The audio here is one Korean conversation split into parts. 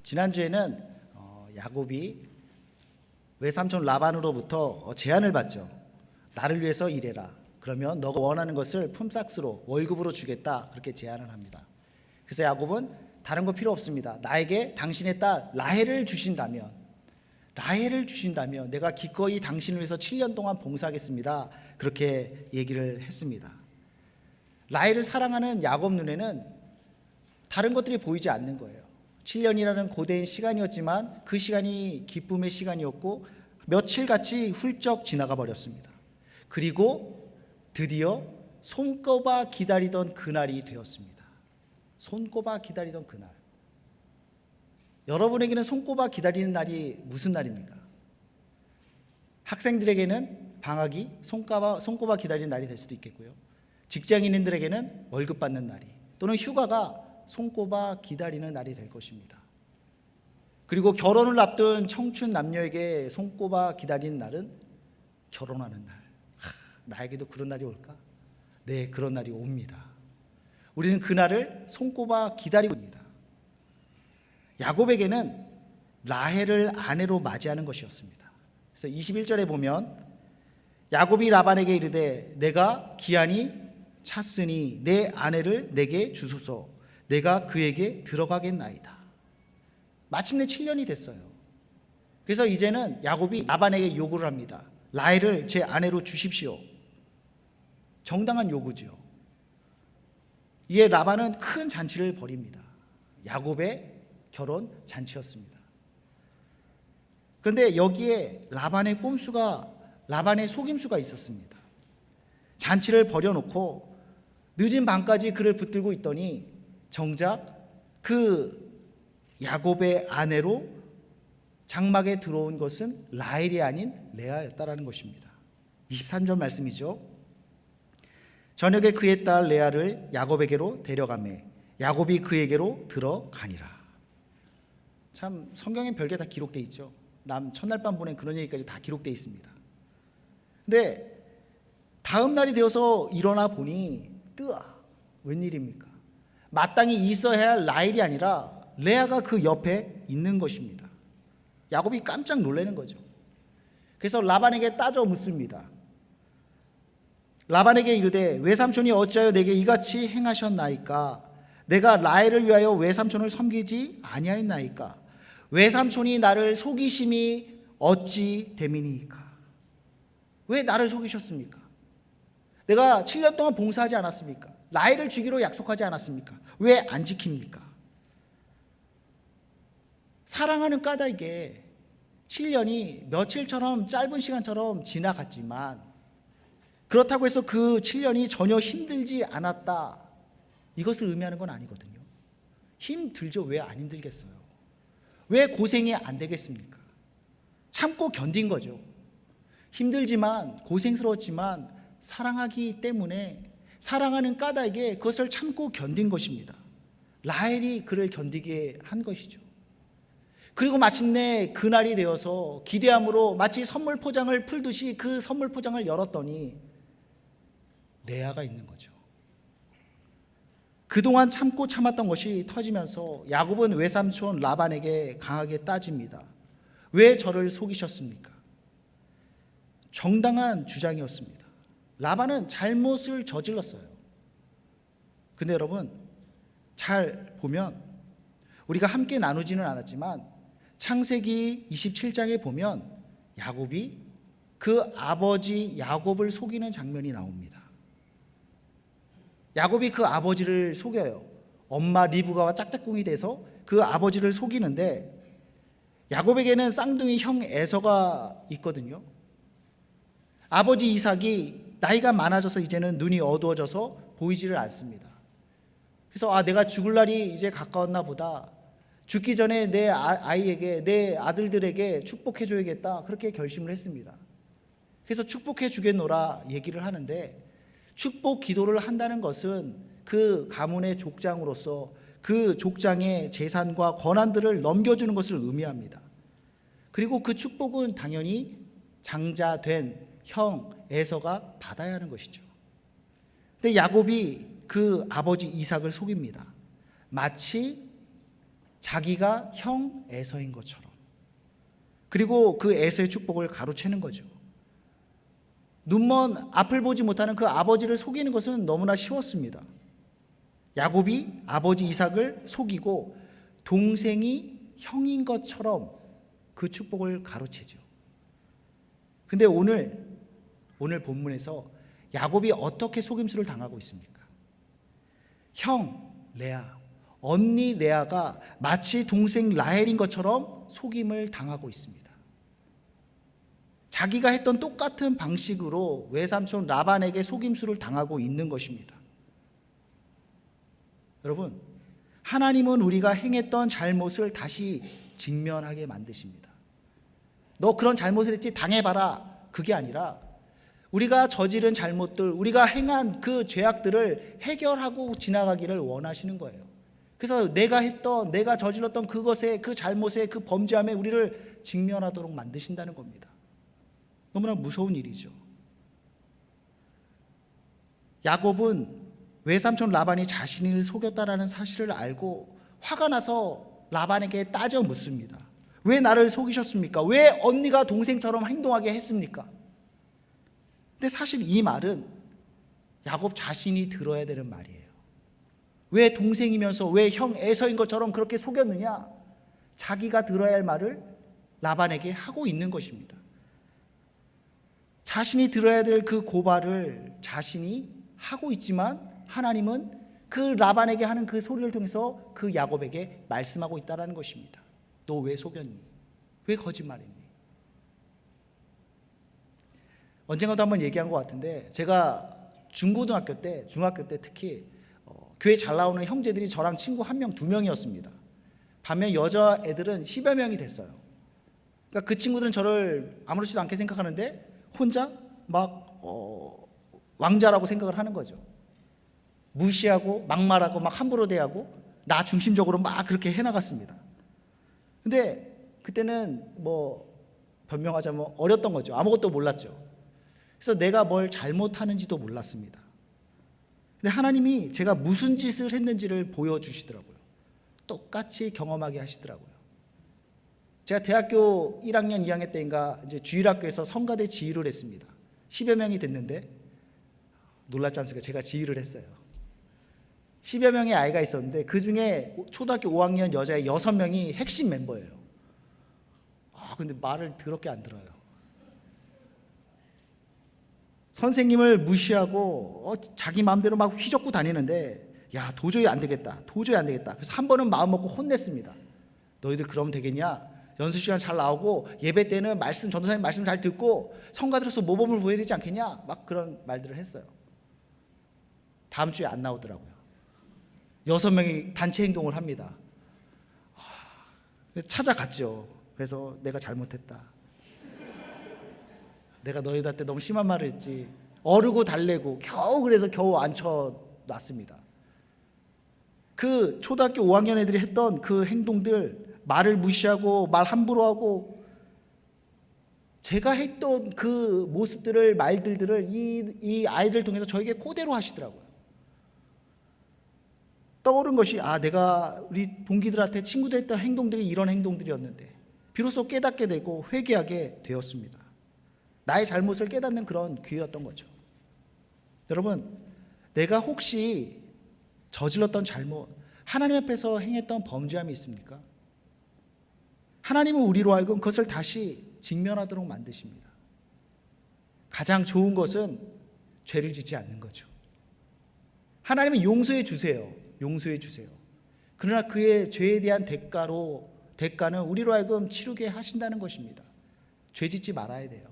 지난주에는 야곱이 외삼촌 라반으로부터 제안을 받죠. 나를 위해서 일해라. 그러면 너가 원하는 것을 품삯으로 월급으로 주겠다. 그렇게 제안을 합니다. 그래서 야곱은 다른 거 필요 없습니다. 나에게 당신의 딸 라헬을 주신다면 내가 기꺼이 당신을 위해서 7년 동안 봉사하겠습니다. 그렇게 얘기를 했습니다. 라헬을 사랑하는 야곱 눈에는 다른 것들이 보이지 않는 거예요. 7년이라는 고된 시간이었지만 그 시간이 기쁨의 시간이었고 며칠같이 훌쩍 지나가 버렸습니다. 그리고 드디어 손꼽아 기다리던 그날이 되었습니다. 손꼽아 기다리던 그날. 여러분에게는 손꼽아 기다리는 날이 무슨 날입니까? 학생들에게는 방학이 손꼽아 기다리는 날이 될 수도 있겠고요. 직장인들에게는 월급 받는 날이 또는 휴가가 손꼽아 기다리는 날이 될 것입니다. 그리고 결혼을 앞둔 청춘 남녀에게 손꼽아 기다리는 날은 결혼하는 날. 나에게도 그런 날이 올까? 네, 그런 날이 옵니다. 우리는 그 날을 손꼽아 기다리고 있습니다. 야곱에게는 라헬을 아내로 맞이하는 것이었습니다. 그래서 21절에 보면 야곱이 라반에게 이르되 내가 기한이 찼으니 내 아내를 내게 주소서. 내가 그에게 들어가겠나이다. 마침내 7년이 됐어요. 그래서 이제는 야곱이 라반에게 요구를 합니다. 라헬을 제 아내로 주십시오. 정당한 요구죠. 이에 라반은 큰 잔치를 벌입니다. 야곱의 결혼 잔치였습니다. 그런데 여기에 라반의 속임수가 있었습니다. 잔치를 벌여놓고 늦은 밤까지 그를 붙들고 있더니 정작 그 야곱의 아내로 장막에 들어온 것은 라헬이 아닌 레아였다라는 것입니다. 23절 말씀이죠. 저녁에 그의 딸 레아를 야곱에게로 데려가매 야곱이 그에게로 들어가니라. 참 성경엔 별게 다 기록되어 있죠. 첫날 밤 보낸 그런 얘기까지 다 기록되어 있습니다. 근데 다음 날이 되어서 일어나 보니 웬일입니까? 마땅히 있어야 할 라헬이 아니라 레아가 그 옆에 있는 것입니다. 야곱이 깜짝 놀라는 거죠. 그래서 라반에게 따져 묻습니다. 라반에게 이르되 외삼촌이 어찌하여 내게 이같이 행하셨나이까? 내가 라헬을 위하여 외삼촌을 섬기지 아니하였나이까? 외삼촌이 나를 속이심이 어찌 됨이니까? 왜 나를 속이셨습니까? 내가 7년 동안 봉사하지 않았습니까? 라헬을 주기로 약속하지 않았습니까? 왜 안 지킵니까? 사랑하는 까닭에 7년이 며칠처럼 짧은 시간처럼 지나갔지만 그렇다고 해서 그 7년이 전혀 힘들지 않았다. 이것을 의미하는 건 아니거든요. 힘들죠. 왜 안 힘들겠어요? 왜 고생이 안 되겠습니까? 참고 견딘 거죠. 힘들지만 고생스러웠지만 사랑하기 때문에 사랑하는 까닭에 그것을 참고 견딘 것입니다. 라헬이 그를 견디게 한 것이죠. 그리고 마침내 그날이 되어서 기대함으로 마치 선물 포장을 풀듯이 그 선물 포장을 열었더니 레아가 있는 거죠. 그동안 참고 참았던 것이 터지면서 야곱은 외삼촌 라반에게 강하게 따집니다. 왜 저를 속이셨습니까? 정당한 주장이었습니다. 라반은 잘못을 저질렀어요. 근데 여러분 잘 보면 우리가 함께 나누지는 않았지만 창세기 27장에 보면 야곱이 그 아버지 야곱을 속이는 장면이 나옵니다. 야곱이 그 아버지를 속여요. 엄마 리브가와 짝짝꿍이 돼서 그 아버지를 속이는데 야곱에게는 쌍둥이 형 에서가 있거든요. 아버지 이삭이 나이가 많아져서 이제는 눈이 어두워져서 보이지를 않습니다. 그래서 내가 죽을 날이 이제 가까웠나 보다. 죽기 전에 내 아이에게 내 아들들에게 축복해 줘야겠다. 그렇게 결심을 했습니다. 그래서 축복해 주겠노라 얘기를 하는데 축복 기도를 한다는 것은 그 가문의 족장으로서 그 족장의 재산과 권한들을 넘겨주는 것을 의미합니다. 그리고 그 축복은 당연히 장자된 형 에서가 받아야 하는 것이죠. 근데 야곱이 그 아버지 이삭을 속입니다. 마치 자기가 형 에서인 것처럼, 그리고 그 에서의 축복을 가로채는 거죠. 눈먼 앞을 보지 못하는 그 아버지를 속이는 것은 너무나 쉬웠습니다. 야곱이 아버지 이삭을 속이고 동생이 형인 것처럼 그 축복을 가로채죠. 근데 오늘 본문에서 야곱이 어떻게 속임수를 당하고 있습니까? 형 레아, 언니 레아가 마치 동생 라헬인 것처럼 속임을 당하고 있습니다. 자기가 했던 똑같은 방식으로 외삼촌 라반에게 속임수를 당하고 있는 것입니다. 여러분, 하나님은 우리가 행했던 잘못을 다시 직면하게 만드십니다. 너 그런 잘못을 했지, 당해봐라. 그게 아니라 우리가 저지른 잘못들, 우리가 행한 그 죄악들을 해결하고 지나가기를 원하시는 거예요. 그래서 내가 저질렀던 그것에, 그 잘못에, 그 범죄함에 우리를 직면하도록 만드신다는 겁니다. 너무나 무서운 일이죠. 야곱은 외삼촌 라반이 자신을 속였다라는 사실을 알고 화가 나서 라반에게 따져 묻습니다. 왜 나를 속이셨습니까? 왜 언니가 동생처럼 행동하게 했습니까? 근데 사실 이 말은 야곱 자신이 들어야 되는 말이에요. 왜 동생이면서 왜 형 에서인 것처럼 그렇게 속였느냐? 자기가 들어야 할 말을 라반에게 하고 있는 것입니다. 자신이 들어야 될 그 고발을 자신이 하고 있지만 하나님은 그 라반에게 하는 그 소리를 통해서 그 야곱에게 말씀하고 있다는 것입니다. 너 왜 속였니? 왜 거짓말했니? 언젠가도 한번 얘기한 것 같은데, 제가 중고등학교 때, 중학교 때 특히 교회 잘 나오는 형제들이 저랑 친구 1명, 2명이었습니다. 반면 여자애들은 10여 명이 됐어요. 그러니까 그 친구들은 저를 아무렇지도 않게 생각하는데 혼자 막 왕자라고 생각을 하는 거죠. 무시하고 막말하고 막 함부로 대하고 나 중심적으로 막 그렇게 해나갔습니다. 근데 그때는 뭐 변명하자면 어렸던 거죠. 아무것도 몰랐죠. 그래서 내가 뭘 잘못하는지도 몰랐습니다. 근데 하나님이 제가 무슨 짓을 했는지를 보여주시더라고요. 똑같이 경험하게 하시더라고요. 제가 대학교 1학년, 2학년 때인가 이제 주일학교에서 성가대 지휘를 했습니다. 10여 명이 됐는데 놀랍지 않습니까? 제가 지휘를 했어요. 10여 명의 아이가 있었는데 그 중에 초등학교 5학년 여자애 6명이 핵심 멤버예요. 근데 말을 더럽게 안 들어요. 선생님을 무시하고 자기 마음대로 막 휘젓고 다니는데 야, 도저히 안 되겠다. 그래서 한 번은 마음 먹고 혼냈습니다. 너희들 그러면 되겠냐? 연습 시간 잘 나오고 예배 때는 전도사님 말씀 잘 듣고 성가들로서 모범을 보여야 되지 않겠냐? 막 그런 말들을 했어요. 다음 주에 안 나오더라고요. 6명이 단체 행동을 합니다. 찾아갔죠. 그래서 내가 잘못했다. 내가 너희들한테 너무 심한 말을 했지. 어르고 달래고 겨우 앉혀놨습니다. 그 초등학교 5학년 애들이 했던 그 행동들, 말을 무시하고 말 함부로 하고 제가 했던 그 모습들을, 말들을 이 아이들 통해서 저에게 그대로 하시더라고요. 떠오른 것이 내가 우리 동기들한테, 친구들 했던 행동들이 이런 행동들이었는데 비로소 깨닫게 되고 회개하게 되었습니다. 나의 잘못을 깨닫는 그런 기회였던 거죠. 여러분, 내가 혹시 저질렀던 잘못, 하나님 앞에서 행했던 범죄함이 있습니까? 하나님은 우리로 하여금 그것을 다시 직면하도록 만드십니다. 가장 좋은 것은 죄를 짓지 않는 거죠. 하나님은 용서해 주세요. 그러나 그의 죄에 대한 대가는 우리로 하여금 치르게 하신다는 것입니다. 죄 짓지 말아야 돼요.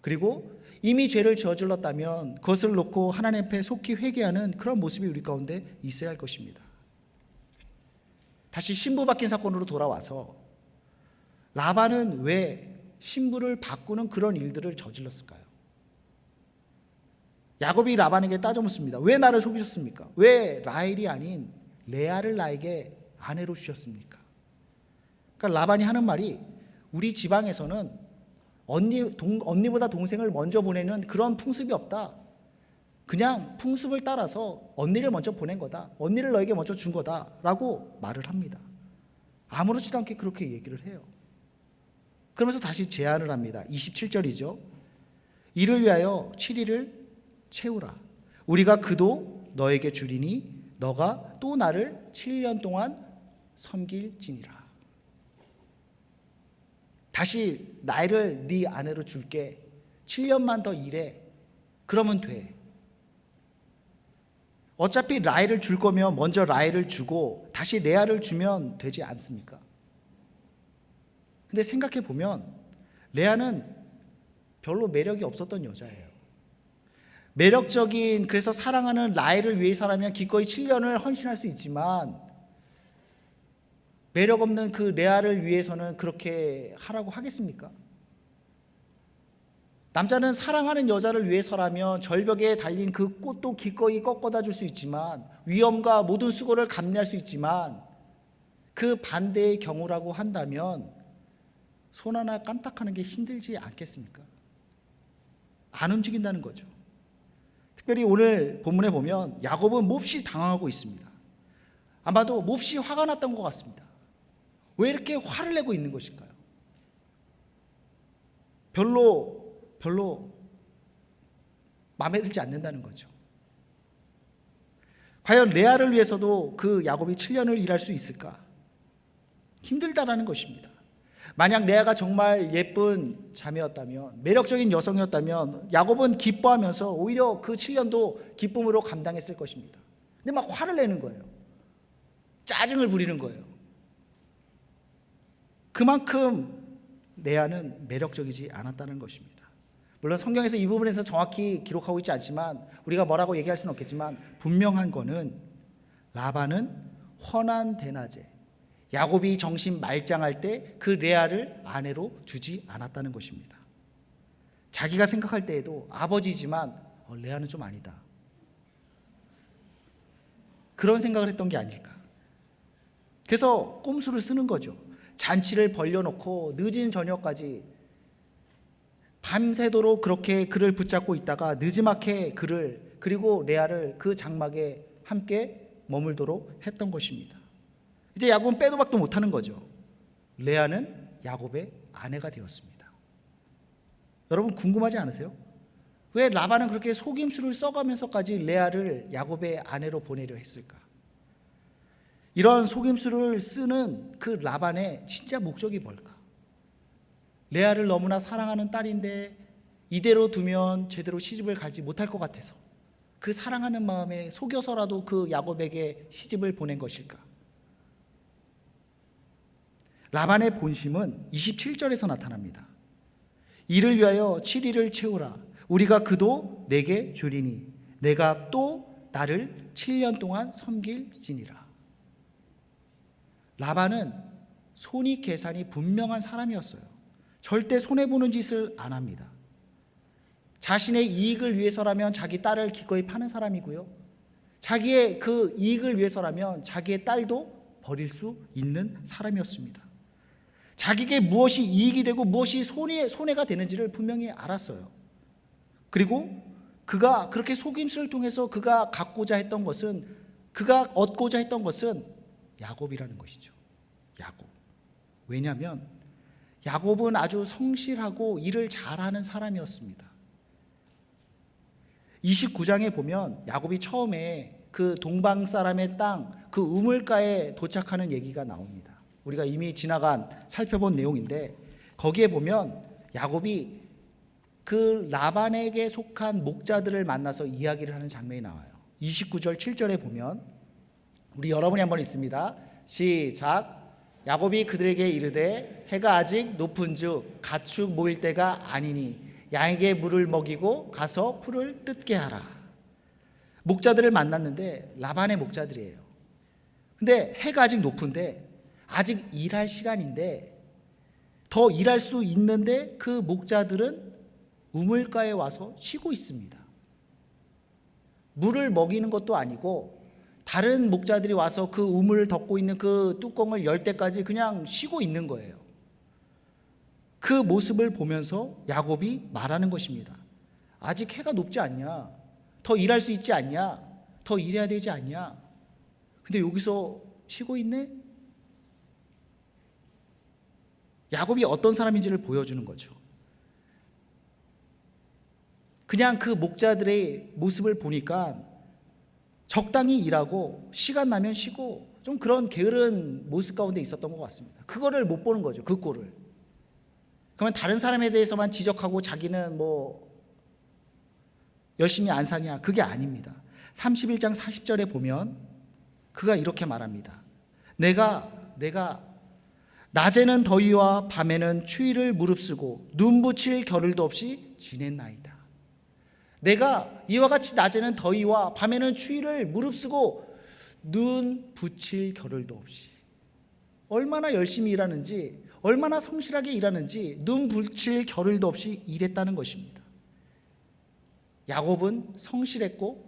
그리고 이미 죄를 저질렀다면 그것을 놓고 하나님 앞에 속히 회개하는 그런 모습이 우리 가운데 있어야 할 것입니다. 다시 신부 바뀐 사건으로 돌아와서 라반은 왜 신부를 바꾸는 그런 일들을 저질렀을까요? 야곱이 라반에게 따져 묻습니다. 왜 나를 속이셨습니까? 왜 라헬이 아닌 레아를 나에게 아내로 주셨습니까? 그러니까 라반이 하는 말이, 우리 지방에서는 언니보다 동생을 먼저 보내는 그런 풍습이 없다. 그냥 풍습을 따라서 언니를 먼저 보낸 거다. 언니를 너에게 먼저 준 거다라고 말을 합니다. 아무렇지도 않게 그렇게 얘기를 해요. 그러면서 다시 제안을 합니다. 27절이죠. 이를 위하여 7일을 채우라. 우리가 그도 너에게 주리니 너가 또 나를 7년 동안 섬길지니라. 다시 나를 네 아내로 줄게. 7년만 더 일해. 그러면 돼. 어차피 라헬을 줄 거면 먼저 라헬을 주고 다시 레아를 주면 되지 않습니까? 근데 생각해 보면 레아는 별로 매력이 없었던 여자예요. 매력적인, 그래서 사랑하는 라헬을 위해서라면 기꺼이 7년을 헌신할 수 있지만 매력 없는 그 레아를 위해서는 그렇게 하라고 하겠습니까? 남자는 사랑하는 여자를 위해서라면 절벽에 달린 그 꽃도 기꺼이 꺾어다 줄 수 있지만, 위험과 모든 수고를 감내할 수 있지만, 그 반대의 경우라고 한다면 손 하나 깜빡하는 게 힘들지 않겠습니까? 안 움직인다는 거죠. 특별히 오늘 본문에 보면 야곱은 몹시 당황하고 있습니다. 아마도 몹시 화가 났던 것 같습니다. 왜 이렇게 화를 내고 있는 것일까요? 별로 마음에 들지 않는다는 거죠. 과연 레아를 위해서도 그 야곱이 7년을 일할 수 있을까? 힘들다라는 것입니다. 만약 레아가 정말 예쁜 자매였다면, 매력적인 여성이었다면 야곱은 기뻐하면서 오히려 그 7년도 기쁨으로 감당했을 것입니다. 근데 막 화를 내는 거예요. 짜증을 부리는 거예요. 그만큼 레아는 매력적이지 않았다는 것입니다. 물론 성경에서 이 부분에서 정확히 기록하고 있지 않지만 우리가 뭐라고 얘기할 수는 없겠지만 분명한 거는 라반은 헌한 대낮에 야곱이 정신 말짱할 때 그 레아를 아내로 주지 않았다는 것입니다. 자기가 생각할 때에도 아버지지만 레아는 좀 아니다, 그런 생각을 했던 게 아닐까. 그래서 꼼수를 쓰는 거죠. 잔치를 벌려놓고 늦은 저녁까지 밤새도록 그렇게 그를 붙잡고 있다가 느지막이 그를, 그리고 레아를 그 장막에 함께 머물도록 했던 것입니다. 이제 야곱은 빼도 박도 못하는 거죠. 레아는 야곱의 아내가 되었습니다. 여러분 궁금하지 않으세요? 왜 라반은 그렇게 속임수를 써가면서까지 레아를 야곱의 아내로 보내려 했을까? 이런 속임수를 쓰는 그 라반의 진짜 목적이 뭘까? 레아를 너무나 사랑하는 딸인데 이대로 두면 제대로 시집을 가지 못할 것 같아서 그 사랑하는 마음에 속여서라도 그 야곱에게 시집을 보낸 것일까? 라반의 본심은 27절에서 나타납니다. 이를 위하여 7일을 채우라. 우리가 그도 내게 주리니 내가 또 나를 7년 동안 섬길지니라. 라반은 손익 계산이 분명한 사람이었어요. 절대 손해보는 짓을 안 합니다. 자신의 이익을 위해서라면 자기 딸을 기꺼이 파는 사람이고요, 자기의 그 이익을 위해서라면 자기의 딸도 버릴 수 있는 사람이었습니다. 자기에게 무엇이 이익이 되고 무엇이 손해가 되는지를 분명히 알았어요. 그리고 그가 그렇게 속임수를 통해서 그가 갖고자 했던 것은, 그가 얻고자 했던 것은 야곱이라는 것이죠. 야곱. 왜냐하면 야곱은 아주 성실하고 일을 잘하는 사람이었습니다. 29장에 보면 야곱이 처음에 그 동방 사람의 땅, 그 우물가에 도착하는 얘기가 나옵니다. 우리가 이미 살펴본 내용인데 거기에 보면 야곱이 그 라반에게 속한 목자들을 만나서 이야기를 하는 장면이 나와요. 29절 7절에 보면 우리 여러분이 한번 읽습니다. 시작. 야곱이 그들에게 이르되 해가 아직 높은즉 가축 모일 때가 아니니 양에게 물을 먹이고 가서 풀을 뜯게 하라. 목자들을 만났는데 라반의 목자들이에요. 근데 해가 아직 높은데 아직 일할 시간인데 더 일할 수 있는데 그 목자들은 우물가에 와서 쉬고 있습니다. 물을 먹이는 것도 아니고 다른 목자들이 와서 그 우물을 덮고 있는 그 뚜껑을 열 때까지 그냥 쉬고 있는 거예요. 그 모습을 보면서 야곱이 말하는 것입니다. 아직 해가 높지 않냐? 더 일할 수 있지 않냐? 더 일해야 되지 않냐? 근데 여기서 쉬고 있네? 야곱이 어떤 사람인지를 보여주는 거죠. 그냥 그 목자들의 모습을 보니까 적당히 일하고 시간 나면 쉬고 좀 그런 게으른 모습 가운데 있었던 것 같습니다. 그거를 못 보는 거죠. 그 꼴을. 그러면 다른 사람에 대해서만 지적하고 자기는 뭐 열심히 안 사냐? 그게 아닙니다. 31장 40절에 보면 그가 이렇게 말합니다. 내가 낮에는 더위와 밤에는 추위를 무릅쓰고 눈 붙일 겨를도 없이 지냈나이다. 내가 이와 같이 낮에는 더위와 밤에는 추위를 무릅쓰고 눈 붙일 겨를도 없이, 얼마나 열심히 일하는지, 얼마나 성실하게 일하는지 눈 붙일 겨를도 없이 일했다는 것입니다. 야곱은 성실했고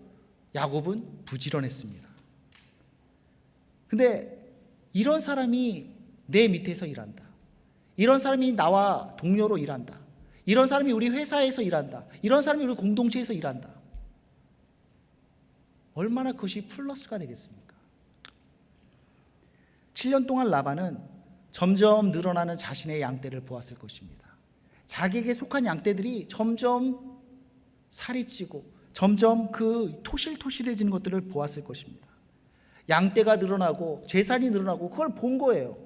야곱은 부지런했습니다. 근데 이런 사람이 내 밑에서 일한다. 이런 사람이 나와 동료로 일한다. 이런 사람이 우리 회사에서 일한다. 이런 사람이 우리 공동체에서 일한다. 얼마나 그것이 플러스가 되겠습니까? 7년 동안 라반은 점점 늘어나는 자신의 양떼를 보았을 것입니다. 자기에게 속한 양떼들이 점점 살이 찌고 점점 그 토실토실해지는 것들을 보았을 것입니다. 양떼가 늘어나고 재산이 늘어나고 그걸 본 거예요.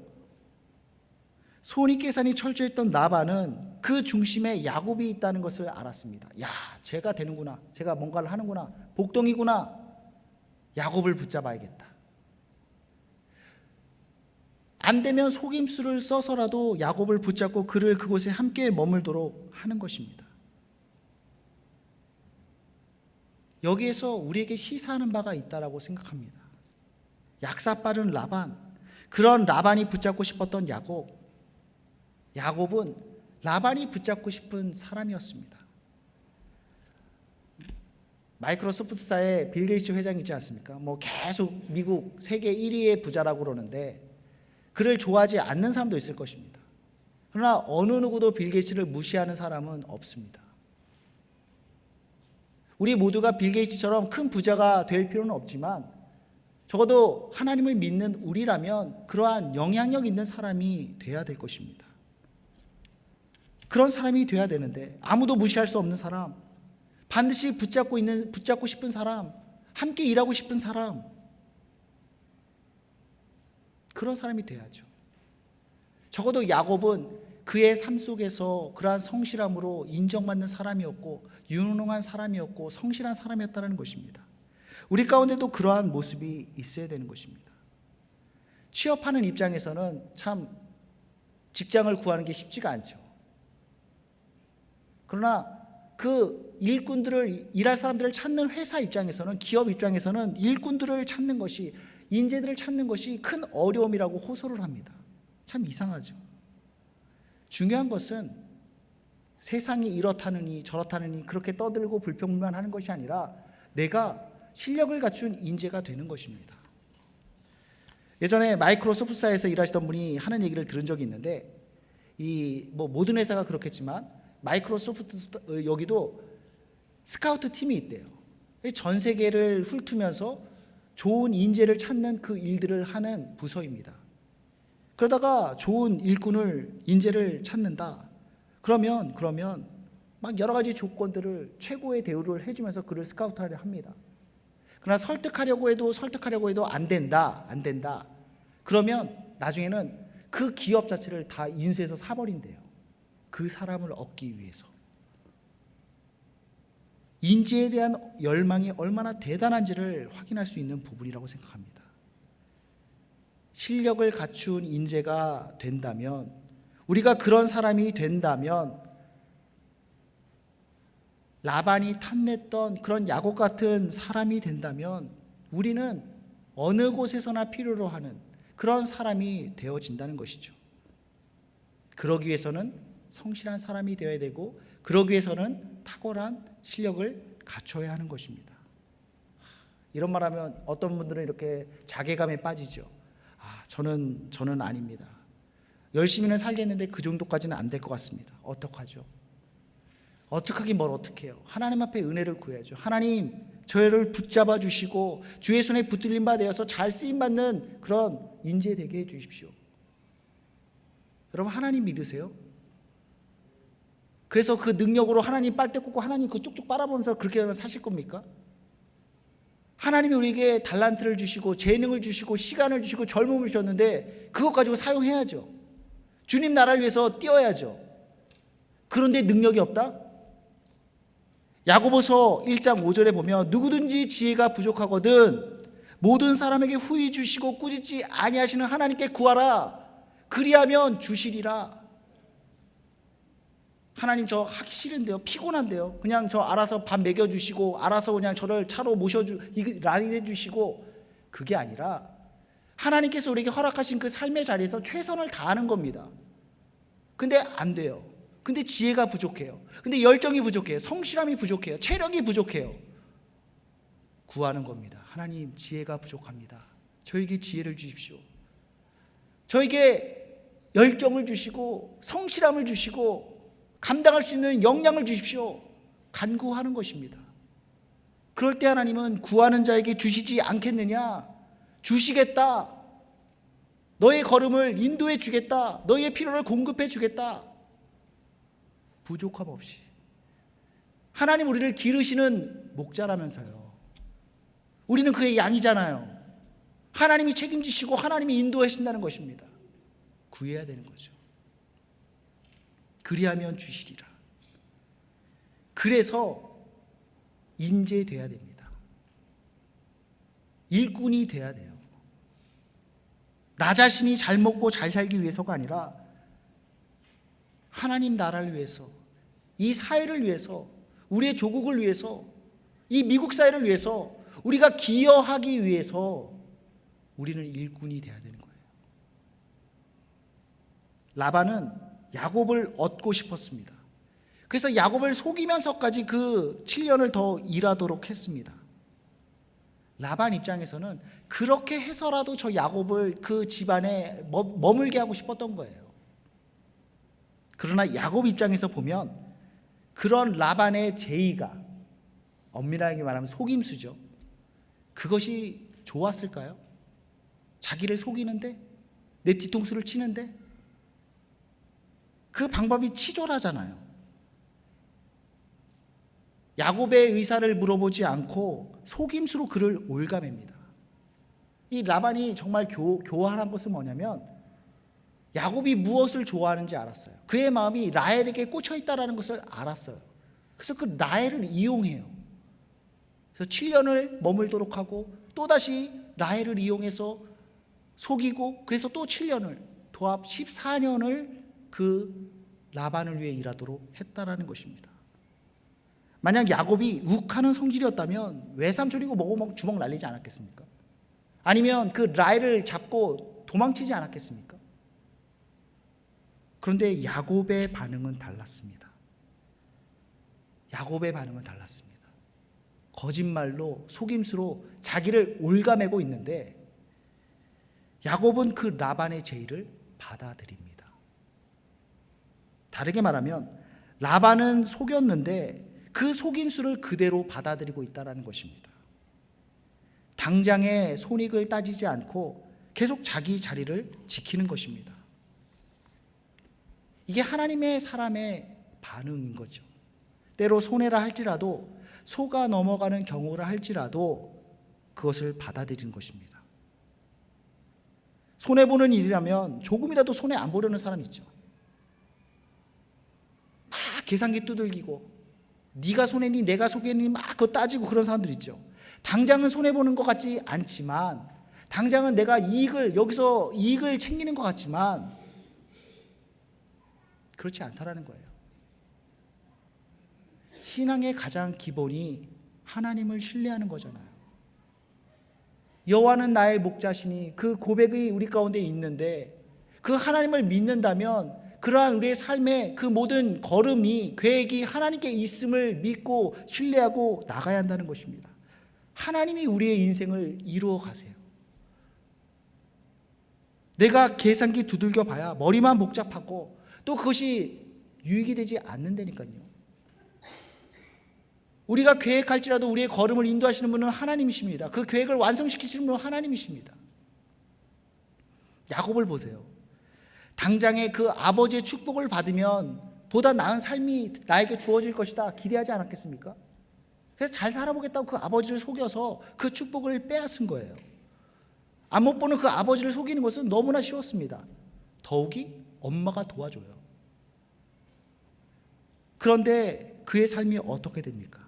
손익계산이 철저했던 라반은 그 중심에 야곱이 있다는 것을 알았습니다. 야, 제가 되는구나. 제가 뭔가를 하는구나. 복덩이구나. 야곱을 붙잡아야겠다. 안 되면 속임수를 써서라도 야곱을 붙잡고 그를 그곳에 함께 머물도록 하는 것입니다. 여기에서 우리에게 시사하는 바가 있다라고 생각합니다. 약사 빠른 라반, 그런 라반이 붙잡고 싶었던 야곱은 라반이 붙잡고 싶은 사람이었습니다. 마이크로소프트사의 빌 게이츠 회장이 있지 않습니까? 뭐 계속 미국 세계 1위의 부자라고 그러는데 그를 좋아하지 않는 사람도 있을 것입니다. 그러나 어느 누구도 빌 게이츠를 무시하는 사람은 없습니다. 우리 모두가 빌 게이츠처럼 큰 부자가 될 필요는 없지만 적어도 하나님을 믿는 우리라면 그러한 영향력 있는 사람이 돼야 될 것입니다. 그런 사람이 돼야 되는데 아무도 무시할 수 없는 사람, 반드시 붙잡고 싶은 사람, 함께 일하고 싶은 사람, 그런 사람이 돼야죠. 적어도 야곱은 그의 삶 속에서 그러한 성실함으로 인정받는 사람이었고 유능한 사람이었고 성실한 사람이었다는 것입니다. 우리 가운데도 그러한 모습이 있어야 되는 것입니다. 취업하는 입장에서는 참 직장을 구하는 게 쉽지가 않죠. 그러나 그 일할 사람들을 찾는 회사 입장에서는, 기업 입장에서는 일꾼들을 찾는 것이, 인재들을 찾는 것이 큰 어려움이라고 호소를 합니다. 참 이상하죠. 중요한 것은 세상이 이렇다느니 저렇다느니 그렇게 떠들고 불평만하는 것이 아니라 내가 실력을 갖춘 인재가 되는 것입니다. 예전에 마이크로소프트사에서 일하시던 분이 하는 얘기를 들은 적이 있는데, 모든 회사가 그렇겠지만 마이크로소프트 여기도 스카우트 팀이 있대요. 전 세계를 훑으면서 좋은 인재를 찾는 그 일들을 하는 부서입니다. 그러다가 좋은 일꾼을, 인재를 찾는다. 그러면 막 여러 가지 조건들을, 최고의 대우를 해주면서 그를 스카우트하려 합니다. 그러나 설득하려고 해도 안 된다. 그러면 나중에는 그 기업 자체를 다 인수해서 사버린대요. 그 사람을 얻기 위해서. 인재에 대한 열망이 얼마나 대단한지를 확인할 수 있는 부분이라고 생각합니다. 실력을 갖춘 인재가 된다면, 우리가 그런 사람이 된다면, 라반이 탐냈던 그런 야곱 같은 사람이 된다면 우리는 어느 곳에서나 필요로 하는 그런 사람이 되어진다는 것이죠. 그러기 위해서는 성실한 사람이 되어야 되고, 그러기 위해서는 탁월한 실력을 갖춰야 하는 것입니다. 이런 말하면 어떤 분들은 이렇게 자괴감에 빠지죠. 저는 아닙니다. 열심히는 살겠는데 그 정도까지는 안 될 것 같습니다. 어떡하죠? 어떻게 하긴 뭘 어떻게 해요. 하나님 앞에 은혜를 구해야죠. 하나님, 저를 붙잡아 주시고 주의 손에 붙들린 바 되어서 잘 쓰임받는 그런 인재 되게 해 주십시오. 여러분, 하나님 믿으세요? 그래서 그 능력으로 하나님 빨대 꽂고 하나님 그 쭉쭉 빨아보면서 그렇게 사실 겁니까? 하나님이 우리에게 달란트를 주시고 재능을 주시고 시간을 주시고 젊음을 주셨는데 그것 가지고 사용해야죠. 주님 나라를 위해서 뛰어야죠. 그런데 능력이 없다? 야고보서 1장 5절에 보면 누구든지 지혜가 부족하거든 모든 사람에게 후히 주시고 꾸짖지 아니하시는 하나님께 구하라. 그리하면 주시리라. 하나님, 저 하기 싫은데요, 피곤한데요, 그냥 저 알아서 밥 먹여주시고 알아서 그냥 저를 차로 라인해 주시고, 그게 아니라 하나님께서 우리에게 허락하신 그 삶의 자리에서 최선을 다하는 겁니다. 근데 안 돼요. 근데 지혜가 부족해요. 근데 열정이 부족해요. 성실함이 부족해요. 체력이 부족해요. 구하는 겁니다. 하나님, 지혜가 부족합니다. 저에게 지혜를 주십시오. 저에게 열정을 주시고 성실함을 주시고 감당할 수 있는 역량을 주십시오. 간구하는 것입니다. 그럴 때 하나님은 구하는 자에게 주시지 않겠느냐? 주시겠다. 너의 걸음을 인도해 주겠다. 너의 필요를 공급해 주겠다. 부족함 없이. 하나님, 우리를 기르시는 목자라면서요. 우리는 그의 양이잖아요. 하나님이 책임지시고 하나님이 인도하신다는 것입니다. 구해야 되는 거죠. 그리하면 주시리라. 그래서 인재돼야 됩니다. 일꾼이 돼야 돼요. 나 자신이 잘 먹고 잘 살기 위해서가 아니라 하나님 나라를 위해서, 이 사회를 위해서, 우리의 조국을 위해서, 이 미국 사회를 위해서, 우리가 기여하기 위해서 우리는 일꾼이 돼야 되는 거예요. 라반은 야곱을 얻고 싶었습니다. 그래서 야곱을 속이면서까지 그 7년을 더 일하도록 했습니다. 라반 입장에서는 그렇게 해서라도 저 야곱을 그 집안에 머물게 하고 싶었던 거예요. 그러나 야곱 입장에서 보면 그런 라반의 제의가, 엄밀하게 말하면 속임수죠. 그것이 좋았을까요? 자기를 속이는데, 내 뒤통수를 치는데, 그 방법이 치졸하잖아요. 야곱의 의사를 물어보지 않고 속임수로 그를 올가맵니다. 이 라반이 정말 교활한 것은 뭐냐면 야곱이 무엇을 좋아하는지 알았어요. 그의 마음이 라헬에게 꽂혀 있다는 것을 알았어요. 그래서 그 라헬을 이용해요. 그래서 7년을 머물도록 하고 또다시 라헬을 이용해서 속이고, 그래서 또 7년을, 도합 14년을 그 라반을 위해 일하도록 했다라는 것입니다. 만약 야곱이 욱하는 성질이었다면 외삼촌이고 뭐고 주먹 날리지 않았겠습니까? 아니면 그 라헬을 잡고 도망치지 않았겠습니까? 그런데 야곱의 반응은 달랐습니다. 야곱의 반응은 달랐습니다. 거짓말로, 속임수로 자기를 올가매고 있는데 야곱은 그 라반의 제의를 받아들입니다. 다르게 말하면 라반은 속였는데 그 속임수를 그대로 받아들이고 있다는 것입니다. 당장의 손익을 따지지 않고 계속 자기 자리를 지키는 것입니다. 이게 하나님의 사람의 반응인 거죠. 때로 손해라 할지라도, 속아 넘어가는 경우라 할지라도 그것을 받아들이는 것입니다. 손해보는 일이라면 조금이라도 손해 안 보려는 사람 있죠. 막 계산기 두들기고 네가 손해니 내가 손해니 막 그거 따지고 그런 사람들 있죠. 당장은 손해보는 것 같지 않지만, 당장은 내가 여기서 이익을 챙기는 것 같지만 그렇지 않다라는 거예요. 신앙의 가장 기본이 하나님을 신뢰하는 거잖아요. 여호와는 나의 목자시니, 그 고백이 우리 가운데 있는데 그 하나님을 믿는다면 그러한 우리의 삶의 그 모든 걸음이, 계획이 하나님께 있음을 믿고 신뢰하고 나가야 한다는 것입니다. 하나님이 우리의 인생을 이루어 가세요. 내가 계산기 두들겨 봐야 머리만 복잡하고 또 그것이 유익이 되지 않는다니까요. 우리가 계획할지라도 우리의 걸음을 인도하시는 분은 하나님이십니다. 그 계획을 완성시키시는 분은 하나님이십니다. 야곱을 보세요. 당장에 그 아버지의 축복을 받으면 보다 나은 삶이 나에게 주어질 것이다 기대하지 않았겠습니까? 그래서 잘 살아보겠다고 그 아버지를 속여서 그 축복을 빼앗은 거예요. 안 못 보는 그 아버지를 속이는 것은 너무나 쉬웠습니다. 더욱이 엄마가 도와줘요. 그런데 그의 삶이 어떻게 됩니까?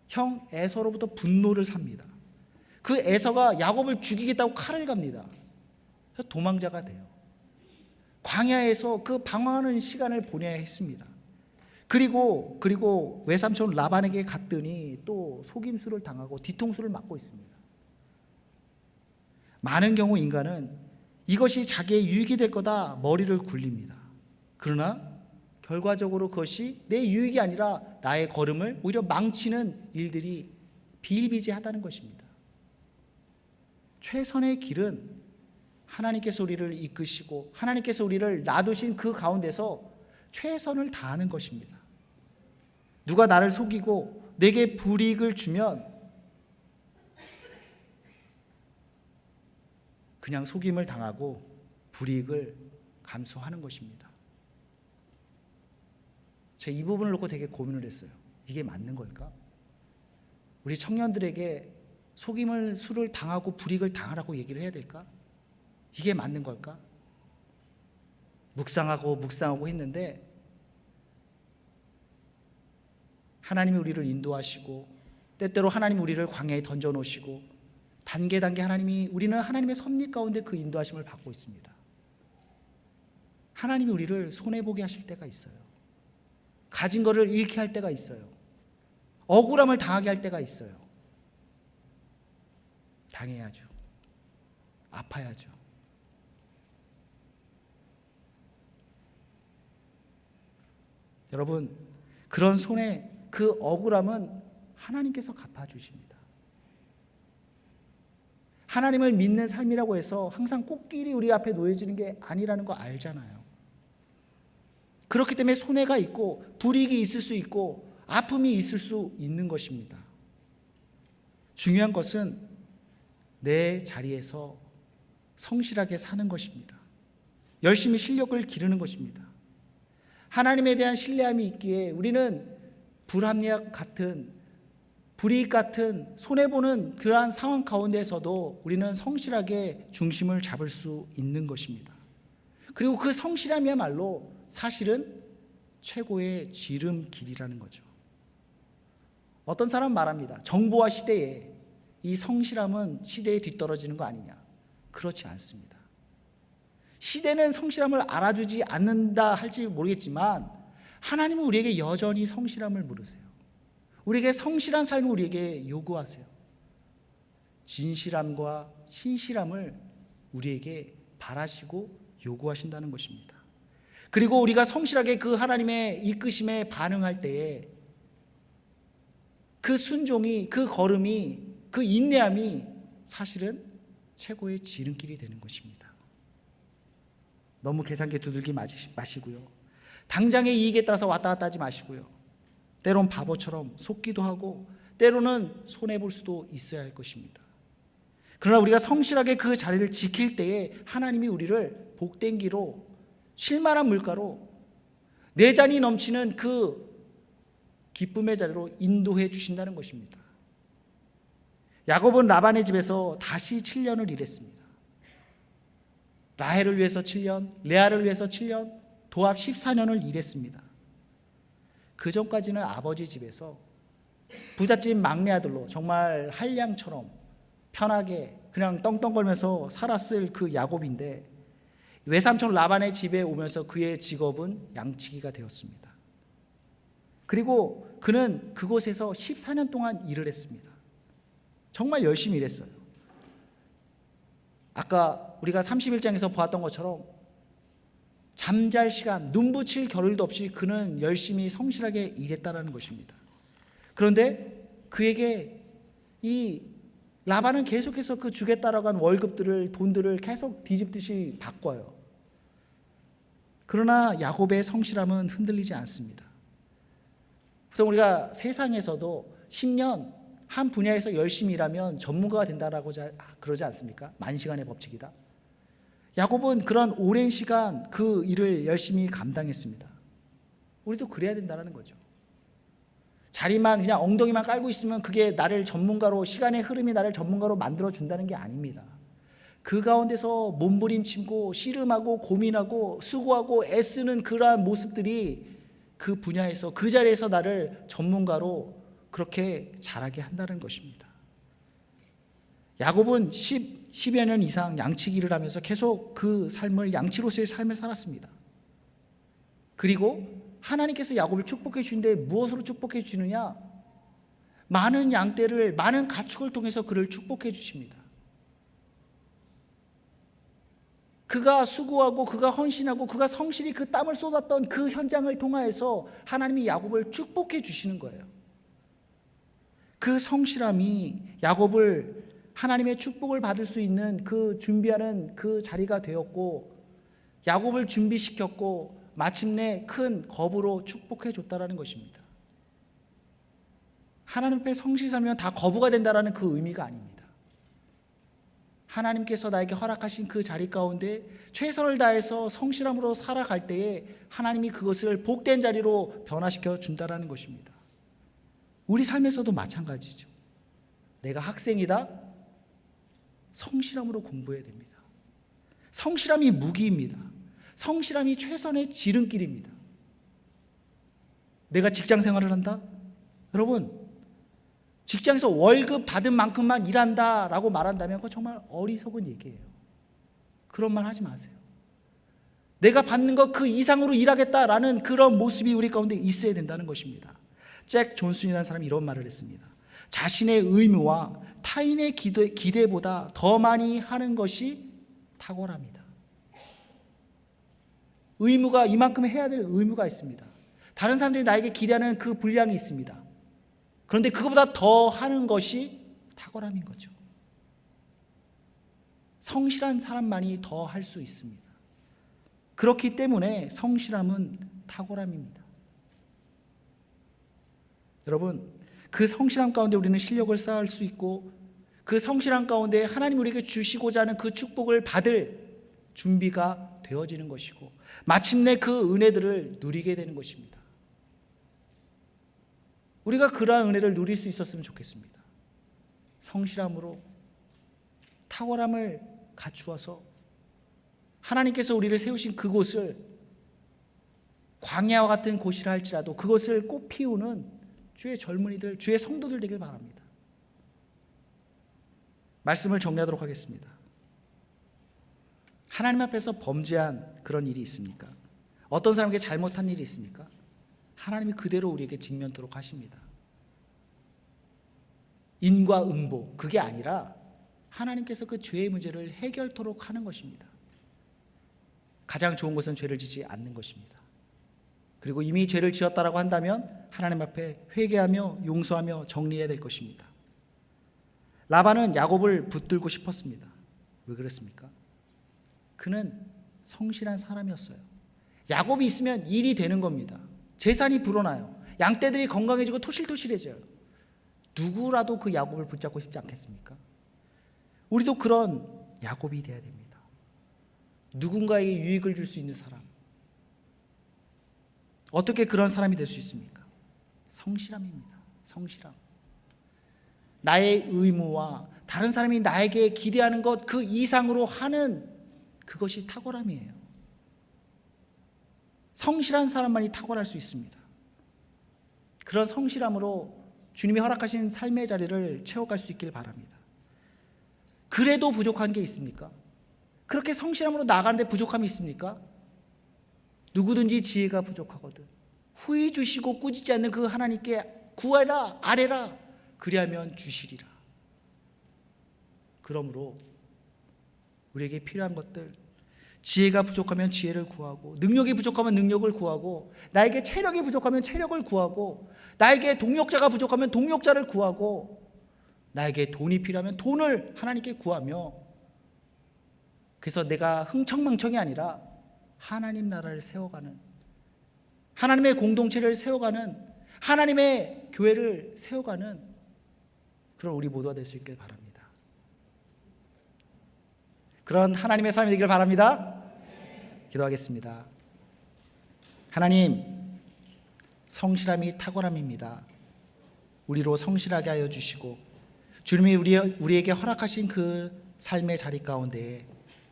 형 에서로부터 분노를 삽니다. 그 에서가 야곱을 죽이겠다고 칼을 갑니다. 그래서 도망자가 돼요. 광야에서 그 방황하는 시간을 보내야 했습니다. 그리고 외삼촌 라반에게 갔더니 또 속임수를 당하고 뒤통수를 맞고 있습니다. 많은 경우 인간은 이것이 자기의 유익이 될 거다 머리를 굴립니다. 그러나 결과적으로 그것이 내 유익이 아니라 나의 걸음을 오히려 망치는 일들이 비일비재하다는 것입니다. 최선의 길은 하나님께서 우리를 이끄시고 하나님께서 우리를 놔두신 그 가운데서 최선을 다하는 것입니다. 누가 나를 속이고 내게 불이익을 주면 그냥 속임을 당하고 불이익을 감수하는 것입니다. 제가 이 부분을 놓고 되게 고민을 했어요. 이게 맞는 걸까? 우리 청년들에게 속임을 수를 당하고 불이익을 당하라고 얘기를 해야 될까? 이게 맞는 걸까? 묵상하고 했는데 하나님이 우리를 인도하시고 때때로 하나님이 우리를 광야에 던져놓으시고 단계 우리는 하나님의 섭리 가운데 그 인도하심을 받고 있습니다. 하나님이 우리를 손해보게 하실 때가 있어요. 가진 것을 잃게 할 때가 있어요. 억울함을 당하게 할 때가 있어요. 당해야죠. 아파야죠. 여러분, 그런 손해, 그 억울함은 하나님께서 갚아주십니다. 하나님을 믿는 삶이라고 해서 항상 꽃길이 우리 앞에 놓여지는 게 아니라는 거 알잖아요. 그렇기 때문에 손해가 있고 불이익이 있을 수 있고 아픔이 있을 수 있는 것입니다. 중요한 것은 내 자리에서 성실하게 사는 것입니다. 열심히 실력을 기르는 것입니다. 하나님에 대한 신뢰함이 있기에 우리는 불합리학 같은 불이익 같은 손해보는 그러한 상황 가운데서도 우리는 성실하게 중심을 잡을 수 있는 것입니다. 그리고 그 성실함이야말로 사실은 최고의 지름길이라는 거죠. 어떤 사람은 말합니다. 정보화 시대에 이 성실함은 시대에 뒤떨어지는 거 아니냐. 그렇지 않습니다. 시대는 성실함을 알아주지 않는다 할지 모르겠지만 하나님은 우리에게 여전히 성실함을 물으세요. 우리에게 성실한 삶을 우리에게 요구하세요. 진실함과 신실함을 우리에게 바라시고 요구하신다는 것입니다. 그리고 우리가 성실하게 그 하나님의 이끄심에 반응할 때에 그 순종이, 그 걸음이, 그 인내함이 사실은 최고의 지름길이 되는 것입니다. 너무 계산기 두들기 마시고요. 당장의 이익에 따라서 왔다 갔다 하지 마시고요. 때론 바보처럼 속기도 하고 때로는 손해볼 수도 있어야 할 것입니다. 그러나 우리가 성실하게 그 자리를 지킬 때에 하나님이 우리를 복댕기로 실만한 물가로 내 잔이 넘치는 그 기쁨의 자리로 인도해 주신다는 것입니다. 야곱은 라반의 집에서 다시 7년을 일했습니다. 라헬을 위해서 7년, 레아를 위해서 7년, 도합 14년을 일했습니다. 그 전까지는 아버지 집에서 부잣집 막내 아들로 정말 한량처럼 편하게 그냥 떵떵거리면서 살았을 그 야곱인데 외삼촌 라반의 집에 오면서 그의 직업은 양치기가 되었습니다. 그리고 그는 그곳에서 14년 동안 일을 했습니다. 정말 열심히 일했어요. 아까 우리가 31장에서 보았던 것처럼 잠잘 시간, 눈 붙일 겨를도 없이 그는 열심히 성실하게 일했다는 것입니다. 그런데 그에게 이 라반은 계속해서 그 주겠다라고 한 월급들을, 돈들을 계속 뒤집듯이 바꿔요. 그러나 야곱의 성실함은 흔들리지 않습니다. 보통 우리가 세상에서도 10년 한 분야에서 열심히 일하면 전문가가 된다라고 그러지 않습니까? 만시간의 법칙이다. 야곱은 그런 오랜 시간 그 일을 열심히 감당했습니다. 우리도 그래야 된다는 거죠. 자리만 그냥 엉덩이만 깔고 있으면 그게 나를 전문가로, 시간의 흐름이 나를 전문가로 만들어준다는 게 아닙니다. 그 가운데서 몸부림치고 씨름하고 고민하고 수고하고 애쓰는 그러한 모습들이 그 분야에서, 그 자리에서 나를 전문가로 그렇게 자라게 한다는 것입니다. 야곱은 10여 년 이상 양치기 일을 하면서 계속 그 삶을, 양치로서의 삶을 살았습니다. 그리고 하나님께서 야곱을 축복해 주는데 무엇으로 축복해 주시느냐? 많은 양떼를, 많은 가축을 통해서 그를 축복해 주십니다. 그가 수고하고 그가 헌신하고 그가 성실히 그 땀을 쏟았던 그 현장을 통하여서 하나님이 야곱을 축복해 주시는 거예요. 그 성실함이 야곱을 하나님의 축복을 받을 수 있는 그 준비하는 그 자리가 되었고, 야곱을 준비시켰고 마침내 큰 거부로 축복해 줬다라는 것입니다. 하나님 앞에 성실히 살면 다 거부가 된다라는 그 의미가 아닙니다. 하나님께서 나에게 허락하신 그 자리 가운데 최선을 다해서 성실함으로 살아갈 때에 하나님이 그것을 복된 자리로 변화시켜 준다라는 것입니다. 우리 삶에서도 마찬가지죠. 내가 학생이다? 성실함으로 공부해야 됩니다. 성실함이 무기입니다. 성실함이 최선의 지름길입니다. 내가 직장 생활을 한다? 여러분, 직장에서 월급 받은 만큼만 일한다라고 말한다면 그건 정말 어리석은 얘기예요. 그런 말 하지 마세요. 내가 받는 것 그 이상으로 일하겠다라는 그런 모습이 우리 가운데 있어야 된다는 것입니다. 잭 존슨이라는 사람이 이런 말을 했습니다. 자신의 의무와 타인의 기대보다 더 많이 하는 것이 탁월합니다. 의무가, 이만큼 해야 될 의무가 있습니다. 다른 사람들이 나에게 기대하는 그 분량이 있습니다. 그런데 그것보다 더 하는 것이 탁월함인 거죠. 성실한 사람만이 더 할 수 있습니다. 그렇기 때문에 성실함은 탁월함입니다. 여러분, 그 성실함 가운데 우리는 실력을 쌓을 수 있고, 그 성실함 가운데 하나님 우리에게 주시고자 하는 그 축복을 받을 준비가 되어지는 것이고, 마침내 그 은혜들을 누리게 되는 것입니다. 우리가 그러한 은혜를 누릴 수 있었으면 좋겠습니다. 성실함으로 탁월함을 갖추어서 하나님께서 우리를 세우신 그곳을, 광야와 같은 곳이라 할지라도 그것을 꽃 피우는 주의 젊은이들, 주의 성도들 되길 바랍니다. 말씀을 정리하도록 하겠습니다. 하나님 앞에서 범죄한 그런 일이 있습니까? 어떤 사람에게 잘못한 일이 있습니까? 하나님이 그대로 우리에게 직면토록 하십니다. 인과응보, 그게 아니라 하나님께서 그 죄의 문제를 해결토록 하는 것입니다. 가장 좋은 것은 죄를 짓지 않는 것입니다. 그리고 이미 죄를 지었다라고 한다면 하나님 앞에 회개하며 용서하며 정리해야 될 것입니다. 라반은 야곱을 붙들고 싶었습니다. 왜 그랬습니까? 그는 성실한 사람이었어요. 야곱이 있으면 일이 되는 겁니다. 재산이 불어나요. 양떼들이 건강해지고 토실토실해져요. 누구라도 그 야곱을 붙잡고 싶지 않겠습니까? 우리도 그런 야곱이 되어야 됩니다. 누군가에게 유익을 줄 수 있는 사람. 어떻게 그런 사람이 될 수 있습니까? 성실함입니다. 성실함. 나의 의무와 다른 사람이 나에게 기대하는 것 그 이상으로 하는 그것이 탁월함이에요. 성실한 사람만이 탁월할 수 있습니다. 그런 성실함으로 주님이 허락하신 삶의 자리를 채워갈 수 있길 바랍니다. 그래도 부족한 게 있습니까? 그렇게 성실함으로 나아가는데 부족함이 있습니까? 누구든지 지혜가 부족하거든 후히 주시고 꾸짖지 않는 그 하나님께 구하라, 아뢰라, 그리하면 주시리라. 그러므로 우리에게 필요한 것들, 지혜가 부족하면 지혜를 구하고, 능력이 부족하면 능력을 구하고, 나에게 체력이 부족하면 체력을 구하고, 나에게 동력자가 부족하면 동력자를 구하고, 나에게 돈이 필요하면 돈을 하나님께 구하며, 그래서 내가 흥청망청이 아니라 하나님 나라를 세워가는, 하나님의 공동체를 세워가는, 하나님의 교회를 세워가는 그런 우리 모두가 될 수 있길 바랍니다. 그런 하나님의 사람이 되길 바랍니다. 기도하겠습니다. 하나님, 성실함이 탁월함입니다. 우리로 성실하게 하여 주시고 주님이 우리에게 허락하신 그 삶의 자리 가운데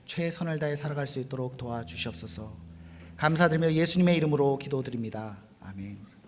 최선을 다해 살아갈 수 있도록 도와주시옵소서. 감사드리며 예수님의 이름으로 기도드립니다. 아멘.